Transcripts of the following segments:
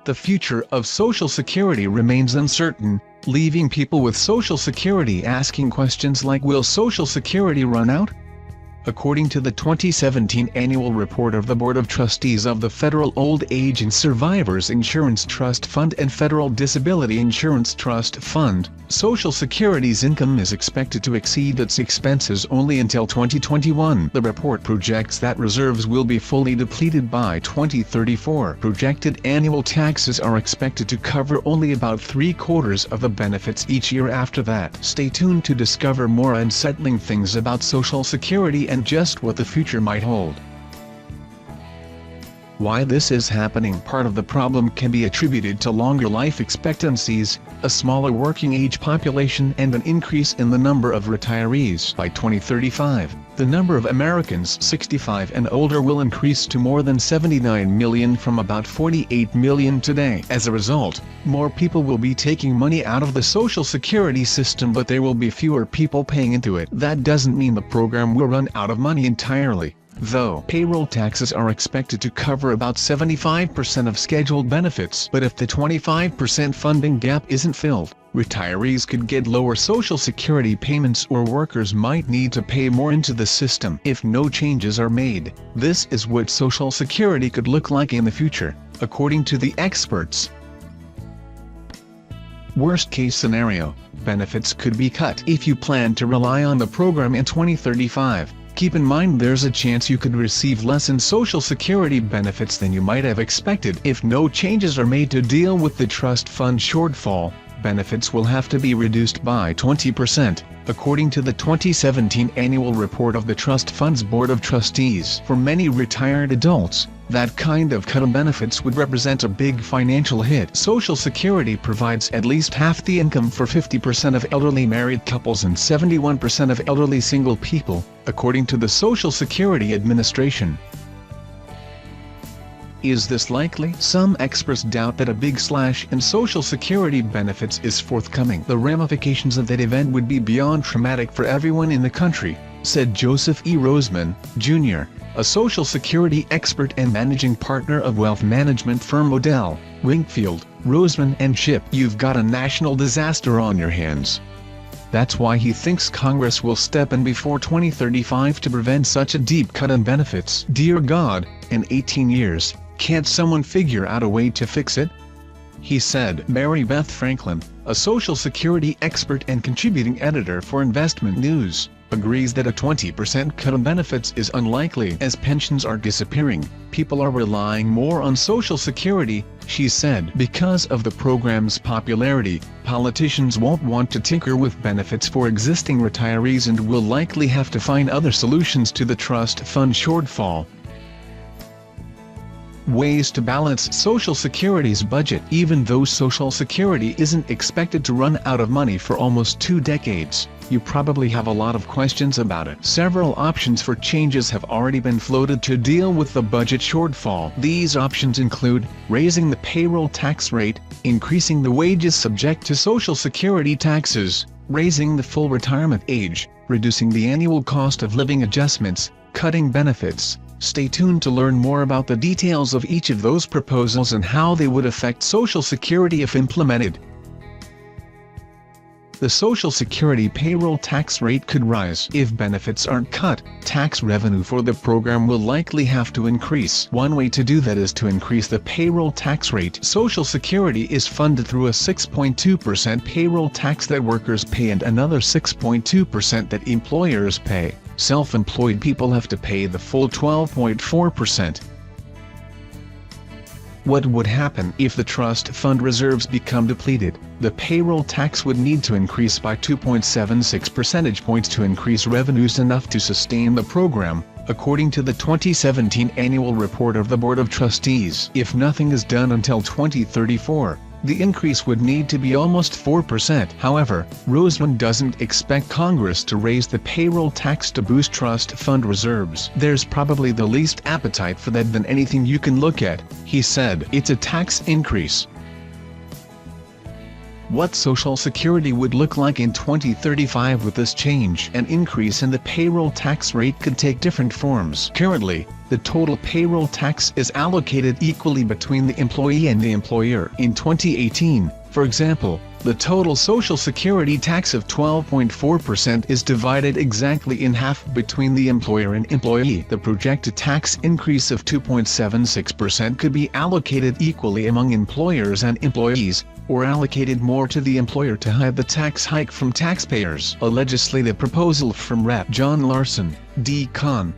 The future of Social Security remains uncertain, leaving people with Social Security asking questions like, will Social Security run out? According to the 2017 annual report of the Board of Trustees of the Federal Old Age and Survivors Insurance Trust Fund and Federal Disability Insurance Trust Fund, Social Security's income is expected to exceed its expenses only until 2021. The report projects that reserves will be fully depleted by 2034. Projected annual taxes are expected to cover only about 3/4 of the benefits each year after that. Stay tuned to discover more unsettling things about Social Security and just what the future might hold. Why this is happening. Part of the problem can be attributed to longer life expectancies, a smaller working age population and an increase in the number of retirees. By 2035, the number of Americans 65 and older will increase to more than 79 million from about 48 million today. As a result, more people will be taking money out of the Social Security system, but there will be fewer people paying into it. That doesn't mean the program will run out of money entirely, though. Payroll taxes are expected to cover about 75% of scheduled benefits. But if the 25% funding gap isn't filled, retirees could get lower Social Security payments or workers might need to pay more into the system. If no changes are made, this is what Social Security could look like in the future, according to the experts. Worst case scenario, benefits could be cut. If you plan to rely on the program in 2035, keep in mind there's a chance you could receive less in Social Security benefits than you might have expected. If no changes are made to deal with the trust fund shortfall, benefits will have to be reduced by 20%, according to the 2017 annual report of the Trust Fund's Board of Trustees. For many retired adults, that kind of cut in benefits would represent a big financial hit. Social Security provides at least half the income for 50% of elderly married couples and 71% of elderly single people, according to the Social Security Administration. Is this likely? Some experts doubt that a big slash in Social Security benefits is forthcoming. The ramifications of that event would be beyond traumatic for everyone in the country, said Joseph E. Roseman, Jr., a Social Security expert and managing partner of wealth management firm Odell, Wingfield, Roseman and Ship. You've got a national disaster on your hands. That's why he thinks Congress will step in before 2035 to prevent such a deep cut in benefits. Dear God, in 18 years, can't someone figure out a way to fix it? He said. Mary Beth Franklin, a Social Security expert and contributing editor for Investment News, agrees that a 20% cut in benefits is unlikely. As pensions are disappearing, people are relying more on Social Security, she said. Because of the program's popularity, politicians won't want to tinker with benefits for existing retirees and will likely have to find other solutions to the trust fund shortfall. Ways to balance Social Security's budget. Even though Social Security isn't expected to run out of money for almost 2 decades, you probably have a lot of questions about it. Several options for changes have already been floated to deal with the budget shortfall. These options include raising the payroll tax rate, increasing the wages subject to Social Security taxes, raising the full retirement age, reducing the annual cost of living adjustments, cutting benefits. Stay tuned to learn more about the details of each of those proposals and how they would affect Social Security if implemented. The Social Security payroll tax rate could rise. If benefits aren't cut, tax revenue for the program will likely have to increase. One way to do that is to increase the payroll tax rate. Social Security is funded through a 6.2% payroll tax that workers pay and another 6.2% that employers pay. Self-employed people have to pay the full 12.4%. What would happen if the trust fund reserves become depleted? The payroll tax would need to increase by 2.76 percentage points to increase revenues enough to sustain the program, according to the 2017 annual report of the Board of Trustees. If nothing is done until 2034, the increase would need to be almost 4%. However, Roseman doesn't expect Congress to raise the payroll tax to boost trust fund reserves. There's probably the least appetite for that than anything you can look at, he said. It's a tax increase. What Social Security would look like in 2035 with this change. An increase in the payroll tax rate could take different forms. Currently, the total payroll tax is allocated equally between the employee and the employer. In 2018, for example, the total Social Security tax of 12.4% is divided exactly in half between the employer and employee. The projected tax increase of 2.76% could be allocated equally among employers and employees, or allocated more to the employer to hide the tax hike from taxpayers. A legislative proposal from Rep. John Larson, D-Con,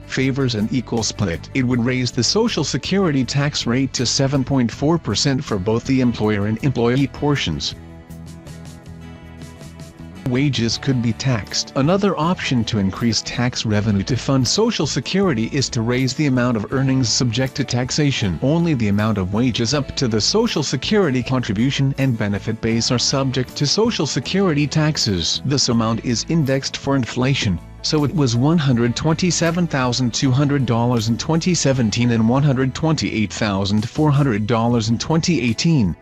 favors an equal split. It would raise the Social Security tax rate to 7.4% for both the employer and employee portions. Wages could be taxed. Another option to increase tax revenue to fund Social Security is to raise the amount of earnings subject to taxation. Only the amount of wages up to the Social Security contribution and benefit base are subject to Social Security taxes. This amount is indexed for inflation, so it was $127,200 in 2017 and $128,400 in 2018.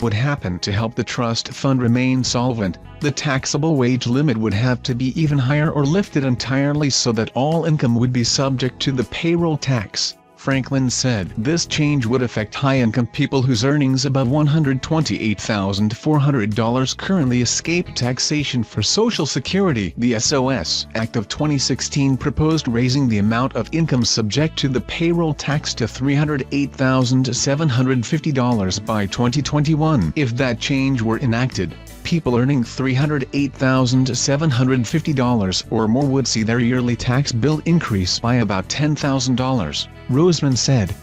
Would happen to help the trust fund remain solvent, the taxable wage limit would have to be even higher or lifted entirely so that all income would be subject to the payroll tax, Franklin said. This change would affect high-income people whose earnings above $128,400 currently escape taxation for Social Security. The SOS Act of 2016 proposed raising the amount of income subject to the payroll tax to $308,750 by 2021. If that change were enacted, people earning $308,750 or more would see their yearly tax bill increase by about $10,000, Roseman said.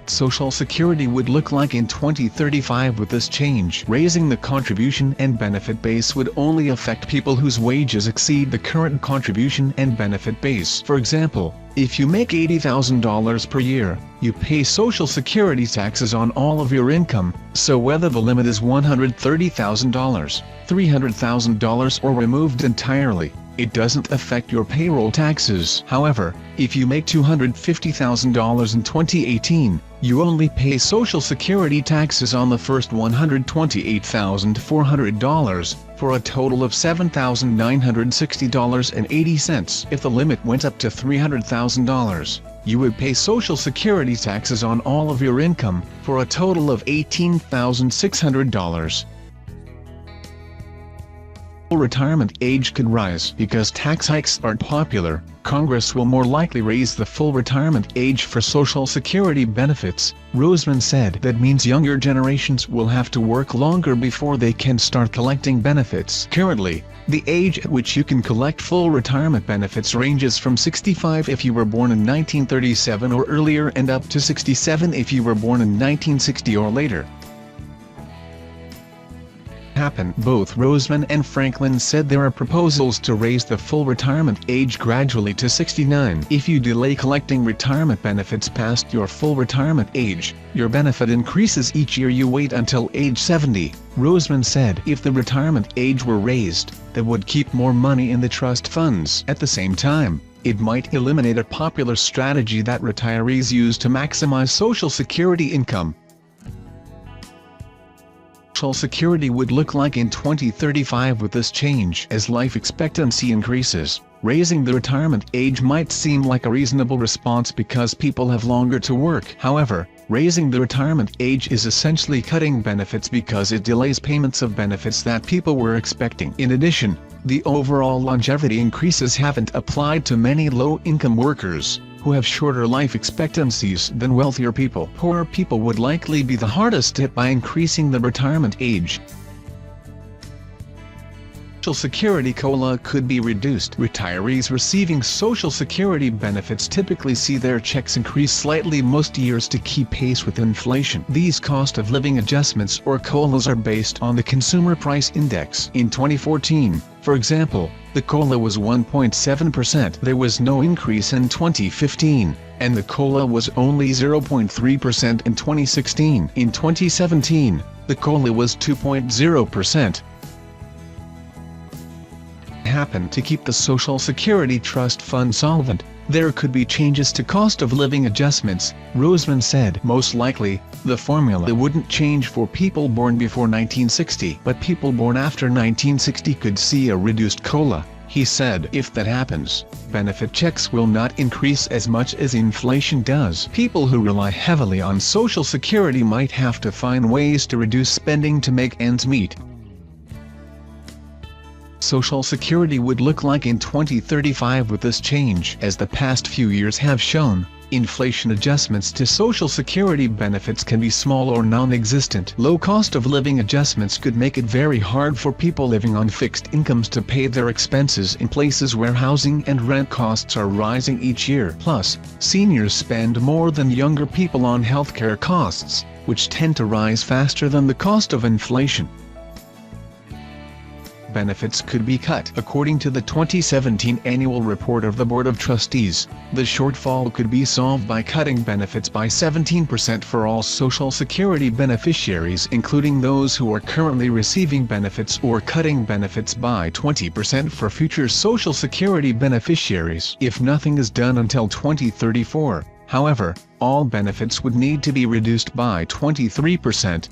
Social Security would look like in 2035 with this change. Raising the contribution and benefit base would only affect people whose wages exceed the current contribution and benefit base. For example, if you make $80,000 per year, you pay Social Security taxes on all of your income, so whether the limit is $130,000, $300,000 or removed entirely, it doesn't affect your payroll taxes. However, if you make $250,000 in 2018, you only pay Social Security taxes on the first $128,400, for a total of $7,960.80. If the limit went up to $300,000, you would pay Social Security taxes on all of your income, for a total of $18,600. Retirement age could rise. Because tax hikes aren't popular, Congress will more likely raise the full retirement age for Social Security benefits, Roseman said. That means younger generations will have to work longer before they can start collecting benefits. Currently, the age at which you can collect full retirement benefits ranges from 65 if you were born in 1937 or earlier and up to 67 if you were born in 1960 or later. Both Roseman and Franklin said there are proposals to raise the full retirement age gradually to 69. If you delay collecting retirement benefits past your full retirement age, your benefit increases each year you wait until age 70, Roseman said. If the retirement age were raised, that would keep more money in the trust funds. At the same time, it might eliminate a popular strategy that retirees use to maximize Social Security income. Social Security would look like in 2035 with this change. As life expectancy increases, raising the retirement age might seem like a reasonable response because people have longer to work. However, raising the retirement age is essentially cutting benefits because it delays payments of benefits that people were expecting. In addition, the overall longevity increases haven't applied to many low-income workers, who have shorter life expectancies than wealthier people. Poorer people would likely be the hardest hit by increasing the retirement age. Social Security COLA could be reduced. Retirees receiving Social Security benefits typically see their checks increase slightly most years to keep pace with inflation. These cost of living adjustments or COLAs are based on the Consumer Price Index. In 2014, for example, the COLA was 1.7%. There was no increase in 2015, and the COLA was only 0.3% in 2016. In 2017, the COLA was 2.0%. Happen to keep the Social Security Trust Fund solvent, there could be changes to cost of living adjustments, Roseman said. Most likely, the formula wouldn't change for people born before 1960, but people born after 1960 could see a reduced COLA, he said. If that happens, benefit checks will not increase as much as inflation does. People who rely heavily on Social Security might have to find ways to reduce spending to make ends meet. Social Security would look like in 2035 with this change. As the past few years have shown, inflation adjustments to Social Security benefits can be small or non-existent. Low cost of living adjustments could make it very hard for people living on fixed incomes to pay their expenses in places where housing and rent costs are rising each year. Plus, seniors spend more than younger people on healthcare costs, which tend to rise faster than the cost of inflation. Benefits could be cut. According to the 2017 annual report of the Board of Trustees, the shortfall could be solved by cutting benefits by 17% for all Social Security beneficiaries, including those who are currently receiving benefits, or cutting benefits by 20% for future Social Security beneficiaries. If nothing is done until 2034, however, all benefits would need to be reduced by 23%.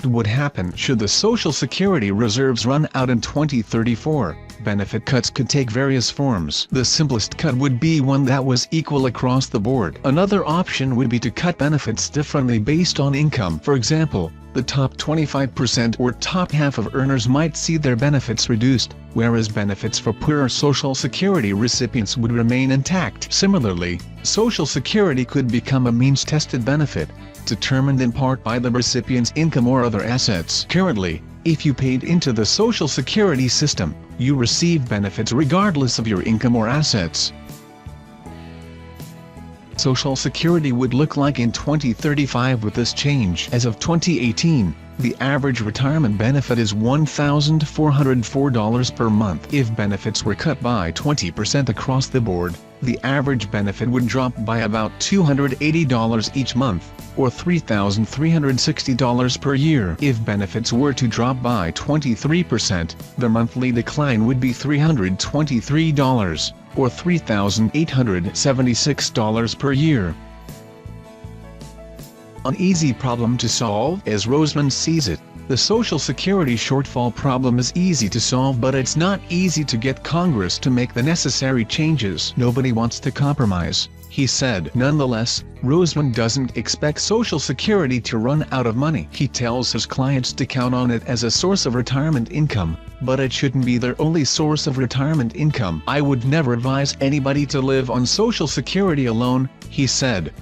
Would happen should the Social Security reserves run out in 2034. Benefit cuts could take various forms. The simplest cut would be one that was equal across the board. Another option would be to cut benefits differently based on income. For example, the top 25% or top half of earners might see their benefits reduced, whereas benefits for poorer Social Security recipients would remain intact. Similarly, Social Security could become a means-tested benefit, determined in part by the recipient's income or other assets. Currently, if you paid into the Social Security system, you receive benefits regardless of your income or assets. Social Security would look like in 2035 with this change. As of 2018, the average retirement benefit is $1,404 per month. If benefits were cut by 20% across the board, the average benefit would drop by about $280 each month, or $3,360 per year. If benefits were to drop by 23%, the monthly decline would be $323, or $3,876 per year. An easy problem to solve. As Roseman sees it, the Social Security shortfall problem is easy to solve, but it's not easy to get Congress to make the necessary changes. Nobody wants to compromise, he said. Nonetheless, Roseman doesn't expect Social Security to run out of money. He tells his clients to count on it as a source of retirement income, but it shouldn't be their only source of retirement income. I would never advise anybody to live on Social Security alone, he said.